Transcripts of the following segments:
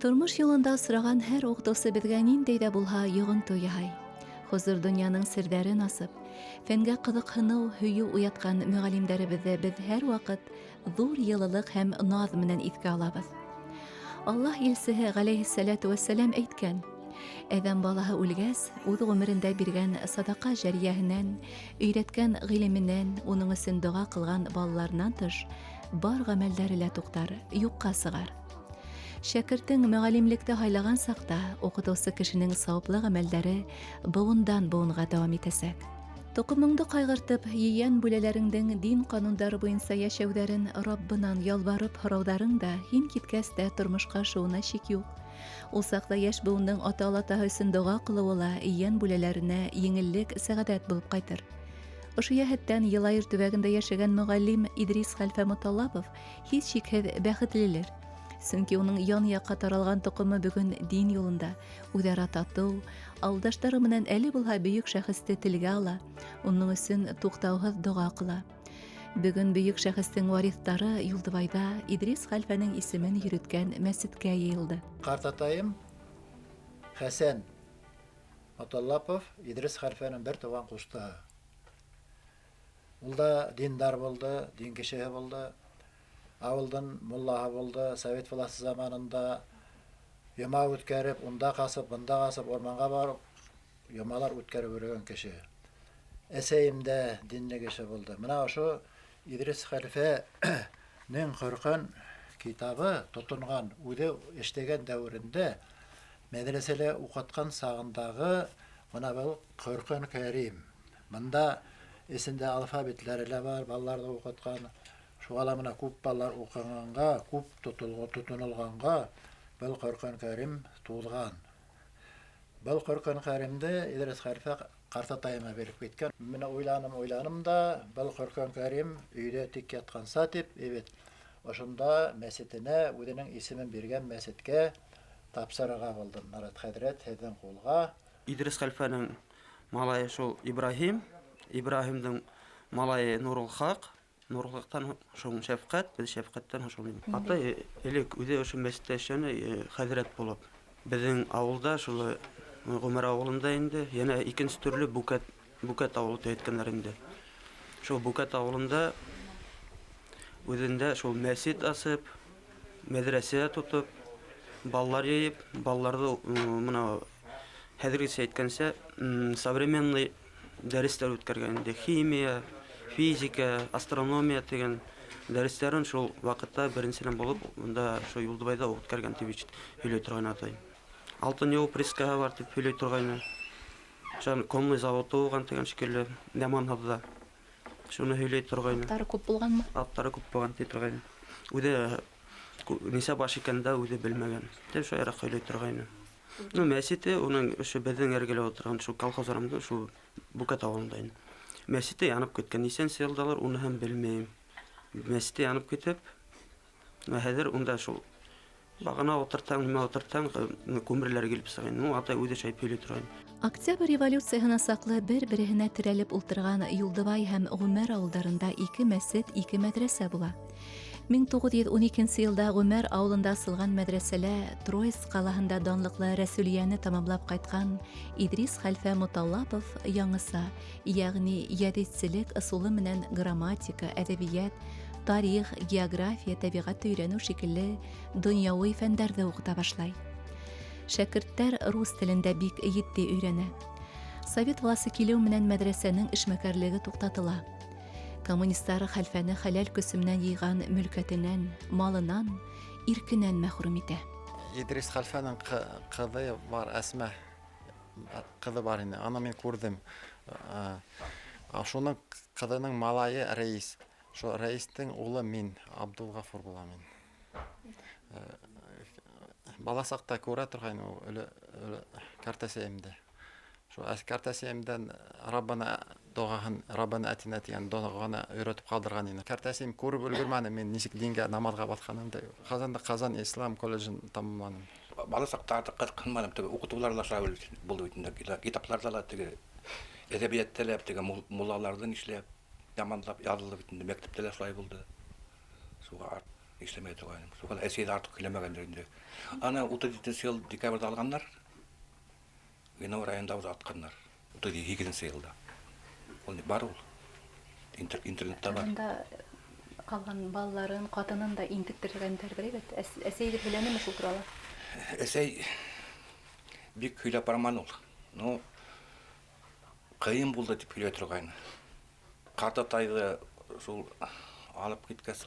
Тормыш юлында сыраган һәр уҡытыусы беҙгә ниндәй ҙә булһа йоғонто яһай. Хозур донъяның серҙәрен асып, фәнгә ҡыҙыҡһыныу, һөйөү уятҡан мөғәллимдәребеҙҙе беҙ һәр ваҡыт ҙур йылылыҡ һәм наҙ менән иҫкә алабыҙ. Аллаһ илсеһе ғәләйһиссәләтү вәссәләм әйткән: Әҙәм балаһы үлгәс, үҙ ғүмерендә биргән садаҡа жәриәһенән, өйрәткән ғилеменән, уның өсөн доға ҡылған балаларынан тыш, бар ғәмәлдәре лә туҡтар, юҡҡа сығар. Шәкерттең мөғәллимлекте һайлаған саҡта, уҡытыусы кешенең сауаплы ғәмәлдәре быуындан быуынға дауам итәсәк. Тоҡомоңдо ҡайғыртып, ейән бүләләреңдең дин ҡанундары буйынса йәшәүҙәрен Раббынан ялбарып һорауҙарың да һин киткәс тә тормошҡа ашыуына шик юҡ. Ул саҡта йәш быуындың ата-олатаһы өсөн доға ҡылыуы ла ейән бүләләренә еңеллек, сәғәдәт булып ҡайтыр. Ошо йәһәттән Йылайыр төбәгендә йәшәгән мөғәллим Идрис Хәлфә Моталлапов һис шикһеҙ бәхетлелер. Сөнки уның ян-яҡҡа таралған тоҡомо бөгөн дин юлында, үҙ-ара татыу, ауылдаштары менән әле булһа бөйөк шәхесте телгә ала, уның өсөн туҡтауһыҙ доға ҡыла. Бөгөн бөйөк шәхестең вариҫтары Юлдыбайҙа Идрис хәлфәнең исемен йөрөткән мәсеткә йыйылды. Ҡартатайым Хәсән Моталлапов Идрис хәлфәнең бер туған ҡустыһы. Ул да диндар булды, дин кешеһе булды. Ауылдың муллаһы булды. Совет власы заманында йома үткәреп, унда ҡасып, бында ҡасып, орманға барып, йомалар үткәреп йөрөгән кеше. Әсәйем дә динле кеше булды. Мына ошо Идрис хәлфәнең Ҡөрьән китабы тотонған, үҙе эштәгән дәүерендә мәҙрәсәлә уҡытҡан сағындағы мына был Ҡөрьән Кәрим. Бында эсендә алфавитлары лә бар, балаларҙы уҡытҡан. Шуға мына күп балалар уҡығанға, күп тотонолғанға был Ҡөрьән Кәрим туҙған. Был Ҡөрьән Кәримде Идрис хәлфә ҡартатайыма биреп киткән. Менә уйланым да, был Ҡөрьән Кәрим өйҙә тик ятҡанса тип, ошонда мәсетенә үҙенең исемен биргән мәсеткә тапсырырға булдым. Нарат хәҙрәт һеҙҙең ҡулға. Идрис хәлфәнең малайы шул Ибраһим, Ибраһимдың малайы Нурулхаҡ, Нурулхаҡтан шул Шәфҡәт, беҙ Шәфҡәттән шул. Атай элек үҙе ошо мәсеттә эшләне, хәҙрәт булып. Беҙҙең ауылда шул Ғүмәр ауылында инде, йәнә икенсе төрлө Бүкәт ауылы әйткәндәр инде. Шул Бүкәт ауылында үҙендә шул мәсет асып, мәҙрәсә тотоп, балалар йыйып, балаларҙы мына хәҙергесә әйткәнсә, современный дәрестәр үткәргән инде. Химия, физика, астрономия дигән дәрестәрен шул ваҡытта беренсенән булып, унда шул Юлдыбайҙа үткәргән тип һөйләй торған атай. Алтын юл прискаһы бар тип һөйләй торғайны. Коммуный заводы булған тигән шикелле, Нәманһыҙҙа. Шуны һөйләй торғайны. Аттары күп булғанмы? Аттары күп булған ти торғайны. Үҙе нисә баш икәндә үҙе белмәгән. Тип шуяраҡ һөйләй торғайны. Мәсете уның ошо беҙҙең эргәлә ултырған шул колхоз урамында, шул Бүкәт ауылында инде. Мәсете янып киткән. Нисәнсе йылдалар, уныһын белмәйем. Мәсете янып китеп, хәҙер унда шул бағана ултыртаң, нимә ултыртаң, күмерләр килеп сығайны. Атай үҙе шәйеп һөйләй торғайны. Октябрь революцияһына саҡлы бер-береһенә терәлеп ултырған Юлдыбай һәм Ғүмәр ауылдарында 2 мәсет, 2 мәдрәсә була. 1912 йылда Ғүмәр ауылында асылған мәдрәсәлә Троицк ҡалаһында данлыҡлы Рәсүлиәне тамамлап ҡайтҡан Идрис хәлфә Моталлапов яңыса, йәғни йәҙитселек ысулы менән грамматика, әҙәбиәт, тарих, география, тәбиғәтте өйрәнеү шикелле донъяуи фәндәрҙе уҡыта башлай. Шәкерттәр рус телендә бик етди өйрәнә. Совет власы килеү менән мәдрәсәнең эшмәкәрлеге туҡтатыла. Коммунистар хәлфәне хәләл көсө менән йыйған мөлкәтенән, малынан, иркенән мәхрүм итә. Идрис хәлфәнең ҡыҙы бар, Әсмә ҡыҙы бар ине. Аны мин күрҙем. Шуның ҡыҙының малайы Рәис. Шо Рәистең улы мин, Абдулғафур булам мин. Бала саҡта күрә торғайны кәртәсәйемдә. Шо кәртәсәйемдән Раббана доғаһын, Раббана әтинә тигән доғаны өйрәтеп ҡалдырған ине. Кәртәсәйем күреп өлгөрмәне мин нисек дингә, намаҙға баҫҡанымды. Ҡазанда Ҡазан Ислам колледжын тамамланым. Бала саҡта артыҡ ҡыҙыҡһынманым. Уҡытыуҙар ла шулай булды бит инде. Китаптарҙа ла теге әҙәбиәттә лә теге муллаларҙы нишләп яманлап яҙылды бит инде. Мәктәптә лә шулай булды. Шуға işlemeye turgayım. Şol esiyde artık kilemegенlerinde. Ana 37 yıl dekabrda alganlar. Yanvar ayında uz atkanlar. 32 yılda. Ol ne бар ул. Интернетте бар. Анда калган балаларын, катынын да интектиргендер биребет. Эсейди биленеме шул туралы? Эсей бик көйләп барман ул. Ну, кыйын булды дип көйләп турган. Картатайды шул алып киткәс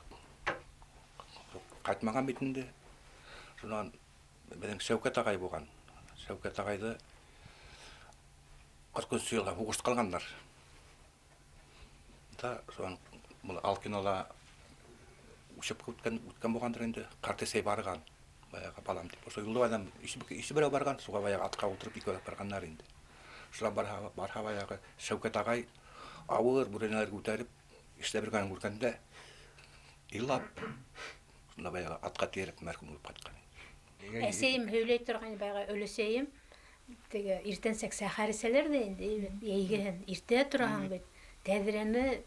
кайтмаган битинде. Шунан безнең Шәүкәт агай булган. Шәүкәт агайды 40 сыйла угыш калганнар. Та шунан бул Алкинола ушып үткән булгандыр инде. Картесей барган. Баягы балам дип. Ошо юлда адам иши берәү барган, суга баягы атка утырып ике барганнар инде. Шулар барха баягы Шәүкәт агай авыр бүрәнәләр күтәреп эшләп бергән күргәндә илап шунда баягы атка тиереп мәрхүм булып кайткан. Әсейім сөйлей тұрған байға өлесейім теге иртенсек сахариселер де енді ейген ирте тұрған бит тәдірені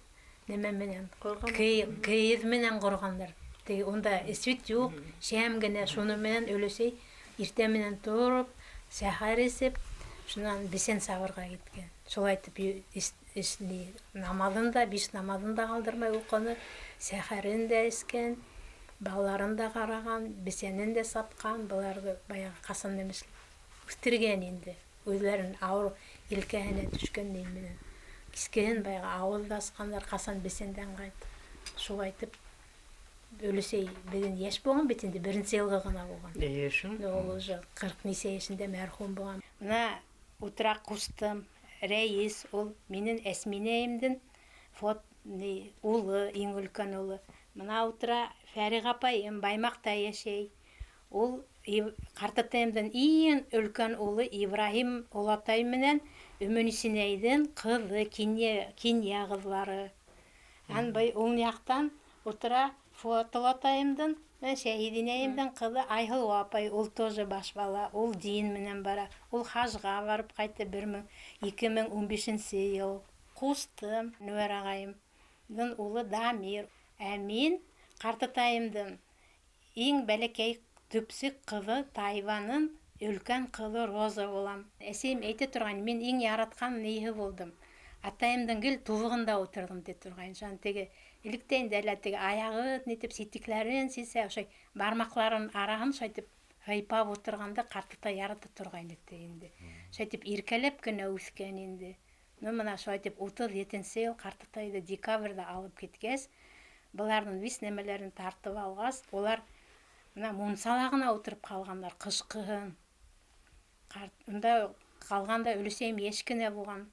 неме менен киіз менен құрғандар теге онда свет жоқ шәм генә шуны менен өлесей ирте менен тұрып сахарисеп шунан бесен сабырға кеткен шулай айтып намазын да биш намазын да қалдырмай оқыны сахарин да ішкен балаларын да қараған, бесенін де сатқан, бұларды баяғы қасан немес үстірген енді. Өздерін ауыр елкәне түшкен деймін. Кіскен баяғы ауыз асқандар қасан бесенден қайты. Шул айтып, өлісей беден еш болған бетінде бірінші елгі ғана болған. Ешін? Ол уже 40 несе есінде мәрхум болған. Мына ұтырақ құстым, рәйіс, ол менің әсминейімдің ұлы, ең үлкен ұлы. Мына ұтыра Фәрик апайым Баймақта яшей. Ол Картатайымдан ең үлкен ұлы Ибрахим Олатай менен Үмінісінейдің қызы, Киния қызлары. Ол яқтан ұтыра Фуатылатайымдан Шәһидинейімдің қызы Айғыл апай. Ол тоже баш бала. Ол дейін менен бара. Ол хажға барып қайты 2015 ел. Қустым Нөер ағайымдың ұлы Дамир. Әмин Картатайымдың ең бәлекей түпсік қызы Тайванын үлкен қызы Роза болам. Әсейім әйте тұрған, мен ең яратқан нейі болдым. Атайымдың гүл тuvығында отырдым де тұрған. Жан теге иліктейін дәлі теге аяғы нетіп сетіклерін сесе, бармақларын арағын шайтып ғайпап отырғанда Картатай яраты тұрған еттегенде. Шайтып иркелеп күні өскен енді. Мына шайтып 37 ел Картатайды декабрда алып кеткес. Бұлардың вис немелерін тартып алғас, олар мұнсалағына отырып қалғандар, қышқығын. Онда қалғанда өлісейім ешкіне болған,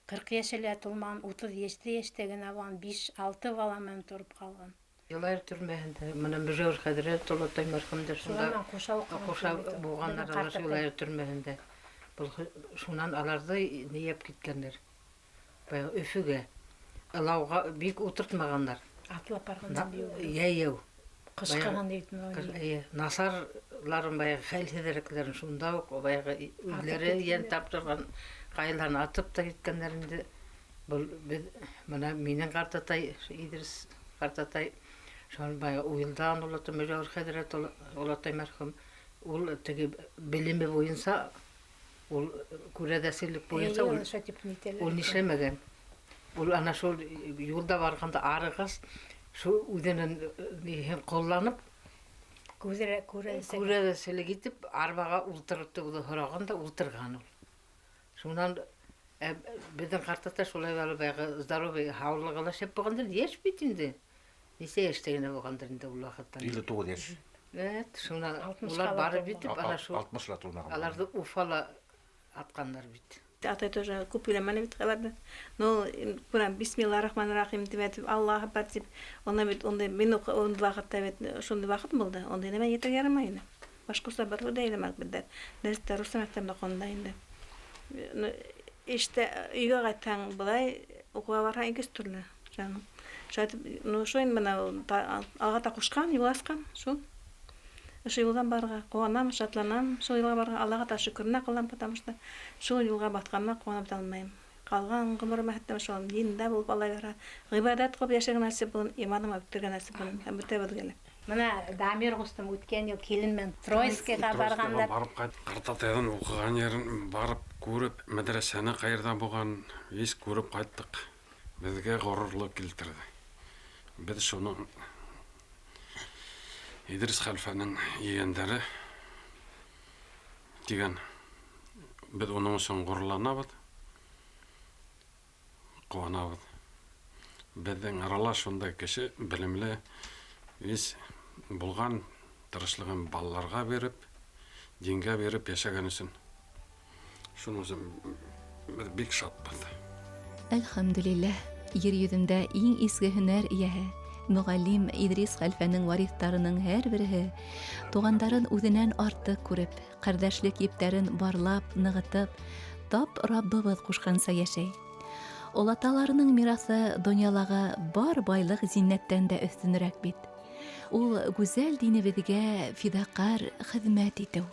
40 ешілі тұлмаған, 30 ештегіне болған, 5-6 баламен тұрып қалған. Yıllar türmehinde, bana müjör kadere Tolotay markamda şunda koşa boğanlar alar yıllar türmehinde. Şundan alarda ne yap gitkenler. Bayağı öfüge. Alauğa büyük oturtmaganlar. Atılap barğandan bir Yeyev. Qışqıған deytin o. Nasarların bayağı xel hedereklerin şunda o bayağı ülleri yen taptırgan qaylarını atıp da gitkenlerinde bana minin Kartatay, İdris Kartatay şun bayağı uyuldan olatı müjör hederet olatay merhum ol tegi bilimi boyunsa ol kuredesillik boyunsa ol nişlemegen. Ol ana şu yolda varganda arıgız şu üdenen kollanıp kuredesile gidip arbaga ultırıptı bu da horaganda ultırgan ol. Şundan bizden Kartatay şolay balı bayağı zdarovi havlıgala şep boğandır yeş bitindi. Nise yeşteğine boğandırında ul vakittan. 59 yaş. Evet, şundan ular barı bitip ana şu 60'lar tulmagan. alarda ufala atkanlar bitti. Aтай тоже купили мене відкривати. Ну, курам бисмиллахиррахманиррахим деп Аллах бар деп. Оны бит онда мен он вакытта бит шундай вакыт булды. Онда неме ете ярамайды. Башкасы бар да элемак бидер. Дәрестә рус мәктәбендә канда инде. İşte үйгә кайтсаң булай укуга барган икес төрле. Жаным. Шайтып, ну шуен менә алга та кушкан, юласкан, шу. Ошо юлдан барга куанам, шатланам, шул юлга барга Аллага та шөкүрнә кылам, потому что шул юлга батканна куанып алмайм. Калган гомерем хәтта шул диндә булып алай бара. Гыйбадат кылып яшәгән нәрсә булын, иманым үтергән нәрсә булын, һәм бетә белгәле. Мына Дамир кустым үткән ел килен Троицкийга барганда барып кайт картатайдан укыган жерин барып көрүп, медресени кайерда болгон биз көрүп кайттык. Бизге горурлук келтирди. Биз шуну Идрис халфанын ийгендери деген biz onun için gururlanabız, kovanabız. Bizden aralar şunday kişi bilimli, biz bulgan tırışlığın ballarga verip, dinge verip yaşagan için. Şunun için biz bik şatpız. Elhamdülillah, yer yüzündə иң изге һөнәр ияһе, Мөгаллим Идрис хәлфәнең варithтарының һәр береһе тугандарын үҙенән артык күреп, ҡәрҙәшлек ептәрен барлап, нығытып, тап Раббыбыҙ ҡушҡанса йәшәй. Олаталарының мираҫы донъялағы бар байлыҡ зиннәттән дә өҫтөнөрәк бит. Ул гүзәл динебеҙгә фиҙаҡәр хеҙмәт итеү.